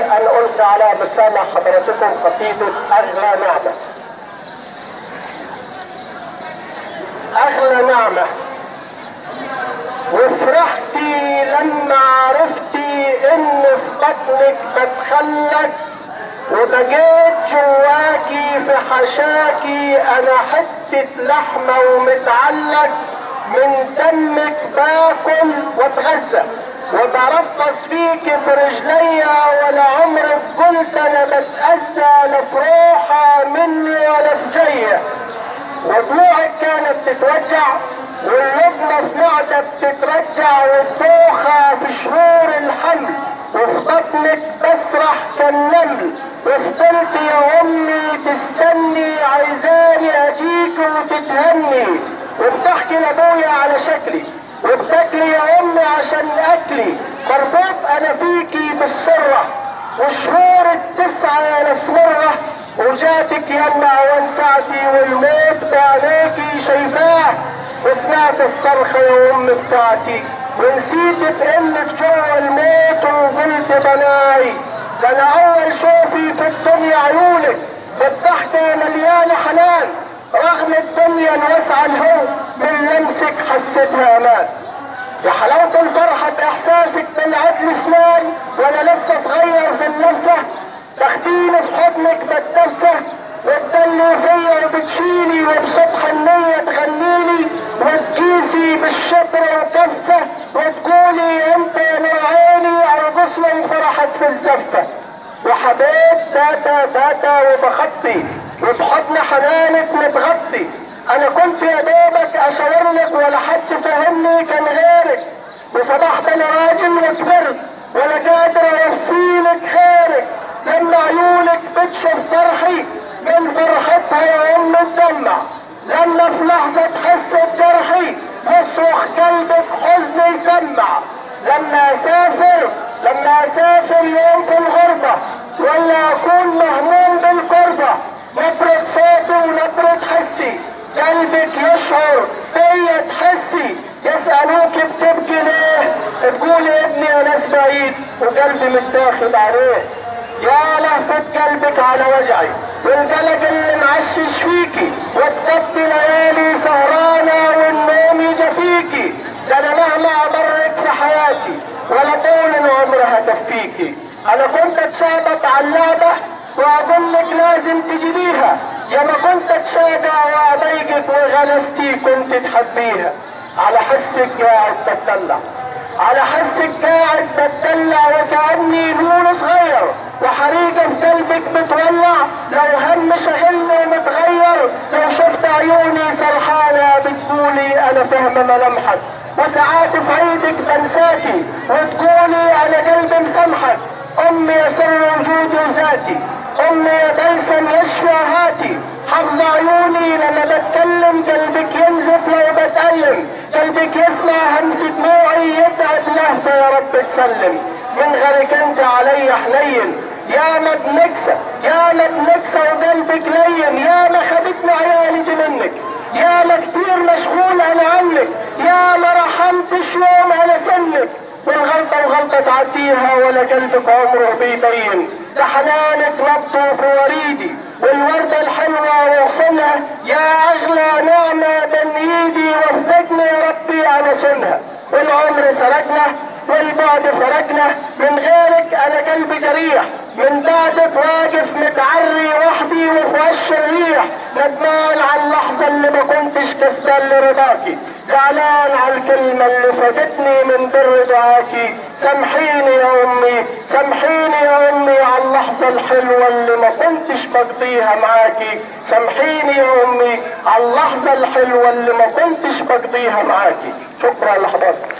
أن ألقي على مسامع حضراتكم قصيدة أغلى نعمة. أغلى نعمة، وفرحتي لما عرفتي إن في بطنك بتخلك، وبقيت جواكي في حشاكي أنا حتة لحمة ومتعلق، من دمك باكل واتغذى وبرفص فيكي برجليا، ولا عمرك قلت انا بتأذى لا في روحة مني ولا في جاية. وضلوعك كانت تتوجع واللقمة في معدة بتترجع، والدوخة في شهور الحمل وفي بطنك بسرح كالنمل، وفضلت يا امي تستني عايزاني اجيك وتتهني، وبتحكي لابويا على شكلي وبتاكلي يا امي عشان اكلي، مربوط انا فيكي بالسره، والشهور التسعه يا الاسمره، وجاتك يما وانسعتي والموت بعينيكي شايفاه، وسمعت الصرخه يا ام بتاعتي ونسيت بانك جوا الموت، وقلت بناي ده انا اول شوفي في الدنيا عيونك، والضحكه مليانه حنان رغم الدنيا الواسعه الهو، من لمسك حسيتها امان. يا حلاوه الفرحه باحساسك طلعت لي اسنان وانا لسه صغير في اللفه، تاخديني في حضنك بتدفى وتدلي فيا وبتشيلي، وبصوت حنيه تغنيلي وتقيسي بالشبره وكفه، وتقولي انت يا نور عيني ارقص من فرحك في الزفه، وحبيت تاتا تاتا وبخطي وبحضن حنانك متغطي، انا كنت يا دوبك اشاور لك ولا حد فهمني كان غيرك، وصبحت انا راجل وكبرت ولا قادر اوفيلك خيرك، لما عيونك بتشوف فرحي من فرحتها يا ام تدمع، لما في لحظه تحس بجرحي يصرخ قلبك حزن يسمع، لما اسافر يوم في الغربه ولا اكون مهموم بالقربه، نبرة صوتي ونبرة حسي قلبك يشعر بيا تحسي، يسألوك بتبكي ليه تقولي ابني اناس بعيد وقلبي متاخد عليه، يا لهفة قلبك على وجعي والقلق اللي معشش فيكي، وبتبكي ليالي سهرانة والنوم يجا فيكي، ده انا مهما مرت في حياتي ولا طول عمرها تكفيكي، انا كنت اتشابط على اللعبة واقول لك لازم تجيبيها، يا ما كنت اتشاجع واضايقك وغلستي كنت تحبيها، على حسك قاعد بتدلع، على حسك قاعد بتدلع وكأني نور صغير، وحريقة في قلبك بتولع، لو هم شغلني ومتغير، لو شفت عيوني سرحانة بتقولي انا فاهمة ملامحك، وساعات في عيدك بنساكي وتقولي انا قلبي مسامحك، امي يا سر وجودي وذاتي، امي يا بلسم يشفى هاتي، حافظ عيوني لما بتكلم قلبك ينزف لو بتألم، قلبك يسمع همس دموعي يتعب لهفة يا رب تسلم، من غيرك انت علي حنين، يا ما بنكسة وقلبك لين، يا ما خدتني عيالي منك، يا ما كتير مشغول انا عنك، يا ما رحمتش يوم على سنك، والغلطة تعديها ولا قلبك عمره بيبين، ده حنانك نبضه في وريدي والوردة الحلوة وصلها، يا أغلى نعمة بين ايدي وفقني يا ربي على سنها، والعمر سرقنا والبعد فرقنا، من غيرك أنا قلبي جريح، من بعدك واقف متعري وحدي وفي وش الريح، ندمان على اللحظة اللي ما كنتش كسبان لرضاكي، زعلان على الكلمة اللي فاتتني من بر دعاكي، سامحيني يا أمي سامحيني يا أمي على اللحظة الحلوة اللي ما كنتش بقضيها معاكي، سامحيني يا أمي على اللحظة الحلوة اللي ما كنتش بقضيها معاكي. شكرا لحضرتك.